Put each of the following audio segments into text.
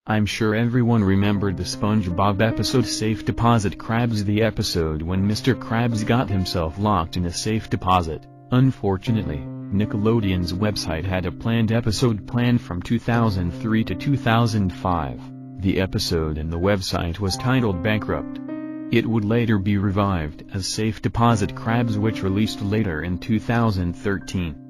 I'm sure everyone remembered the SpongeBob episode Safe Deposit Krabs, the episode when Mr. Krabs got himself locked in a safe deposit. Unfortunately, Nickelodeon's website had a planned episode planned from 2003 to 2005. The episode and the website was titled Bankrupt. It would later be revived as Safe Deposit Krabs, which released later in 2013.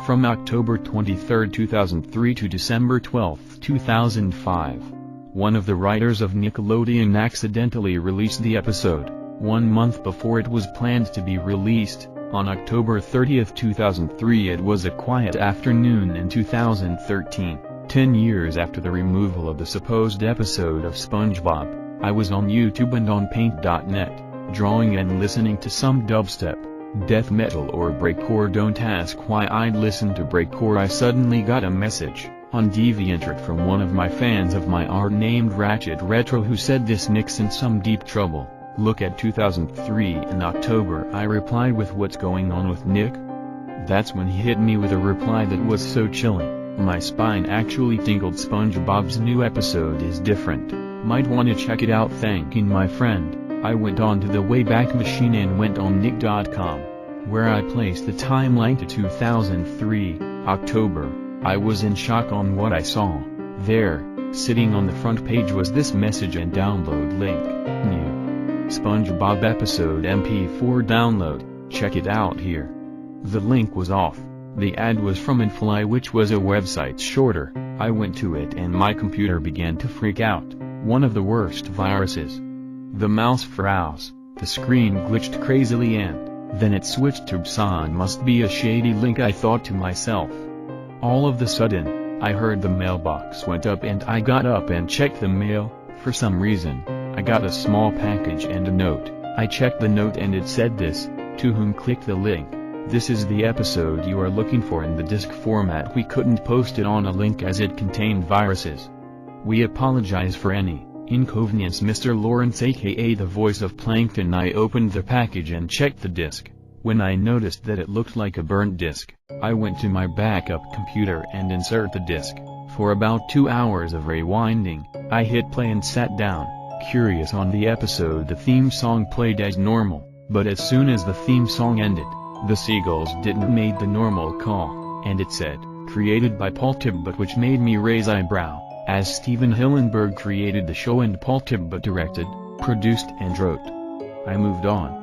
From October 23, 2003 to December 12, 2005, one of the writers of Nickelodeon accidentally released the episode 1 month before it was planned to be released. On October 30, 2003, it was a quiet afternoon in 2013, 10 years after the removal of the supposed episode of SpongeBob. I was on YouTube and on Paint.net, drawing and listening to some dubstep, death metal or breakcore. Don't ask why I'd listen to breakcore. I suddenly got a message on DeviantArt from one of my fans of my art named Ratchet Retro, who said, "This Nick's in some deep trouble. Look at 2003." In October I replied with, "What's going on with Nick?" That's when he hit me with a reply that was so chilling, my spine actually tingled. "SpongeBob's new episode is different. Might wanna check it out." Thanking my friend, I went on to the Wayback Machine and went on Nick.com, where I placed the timeline to 2003, October. I was in shock on what I saw. There, sitting on the front page, was this message and download link. New SpongeBob episode MP4 download, check it out here. The link was off. The ad was from Infly, which was a website shorter. I went to it and my computer began to freak out. One of the worst viruses. The mouse froze, the screen glitched crazily, and then it switched to Psan. Must be a shady link, I thought to myself. All of the sudden, I heard the mailbox went up and I got up and checked the mail. For some reason, I got a small package and a note. I checked the note and it said this: "To whom click the link. This is the episode you are looking for in the disc format. We couldn't post it on a link as it contained viruses. We apologize for any inconvenience, Mr. Lawrence, aka the voice of Plankton." I opened the package and checked the disc. When I noticed that it looked like a burnt disc, I went to my backup computer and insert the disc. For about 2 hours of rewinding, I hit play and sat down, curious on the episode. The theme song played as normal, but as soon as the theme song ended, the seagulls didn't make the normal call, and it said, "Created by Paul Tibbett," which made me raise eyebrow, as Steven Hillenburg created the show and Paul Tibbett directed, produced and wrote. I moved on.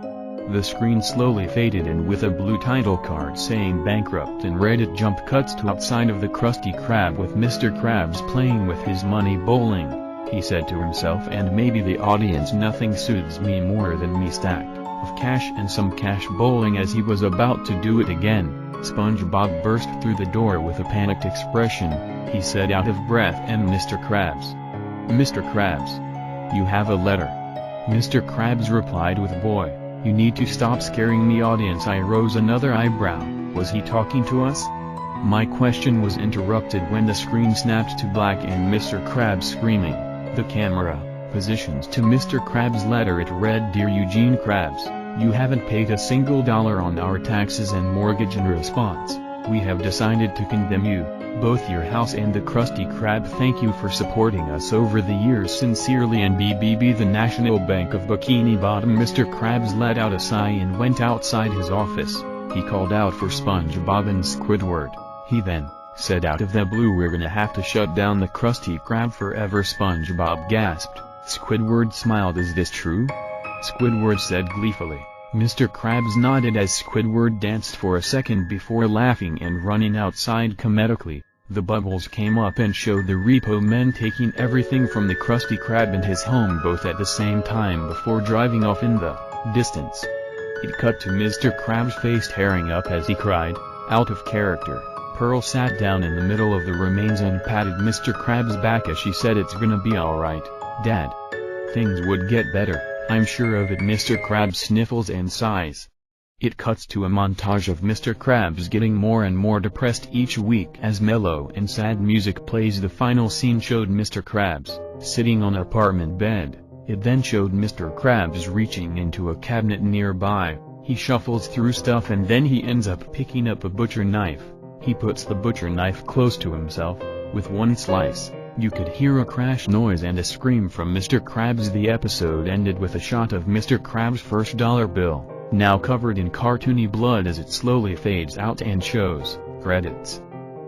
The screen slowly faded, and with a blue title card saying Bankrupt in red, it jump cuts to outside of the Krusty Krab with Mr. Krabs playing with his money bowling. He said to himself and maybe the audience, "Nothing soothes me more than me stack of cash and some cash bowling." As he was about to do it again, SpongeBob burst through the door with a panicked expression. He said, out of breath, "And Mr. Krabs? Mr. Krabs? You have a letter?" Mr. Krabs replied with, "Boy, you need to stop scaring me." Audience, I rose another eyebrow. Was he talking to us? My question was interrupted when the screen snapped to black and Mr. Krabs screaming. The camera positions to Mr. Krabs' letter. It read, "Dear Eugene Krabs, you haven't paid a single dollar on our taxes and mortgage. In response, we have decided to condemn you, both your house and the Krusty Krab. Thank you for supporting us over the years. Sincerely, and BBB, the National Bank of Bikini Bottom." Mr. Krabs let out a sigh and went outside his office. He called out for SpongeBob and Squidward. He then said out of the blue, "We're gonna have to shut down the Krusty Krab forever." SpongeBob gasped. Squidward smiled. "Is this true?" Squidward said gleefully. Mr. Krabs nodded as Squidward danced for a second before laughing and running outside comedically. The bubbles came up and showed the Repo Men taking everything from the Krusty Krab and his home both at the same time before driving off in the distance. It cut to Mr. Krabs' face tearing up as he cried, out of character. Pearl sat down in the middle of the remains and patted Mr. Krabs' back as she said, "It's gonna be alright, Dad. Things would get better, I'm sure of it." Mr. Krabs sniffles and sighs. It cuts to a montage of Mr. Krabs getting more and more depressed each week as mellow and sad music plays. The final scene showed Mr. Krabs sitting on an apartment bed. It then showed Mr. Krabs reaching into a cabinet nearby. He shuffles through stuff and then he ends up picking up a butcher knife. He puts the butcher knife close to himself, with one slice, You could hear a crash noise and a scream from Mr. Krabs. The episode ended with a shot of Mr. Krabs' first dollar bill, now covered in cartoony blood as it slowly fades out and shows credits.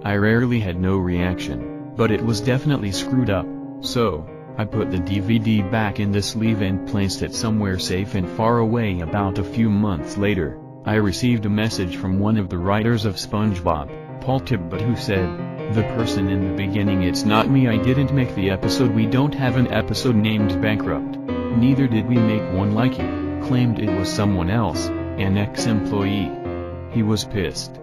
I rarely had no reaction, but it was definitely screwed up, so I put the DVD back in the sleeve and placed it somewhere safe and far away. About a few months later, I received a message from one of the writers of SpongeBob, Paul Tibbett, who said, "The person in the beginning, it's not me. I didn't make the episode. We don't have an episode named Bankrupt. Neither did we make one like you." Claimed it was someone else, an ex-employee. He was pissed.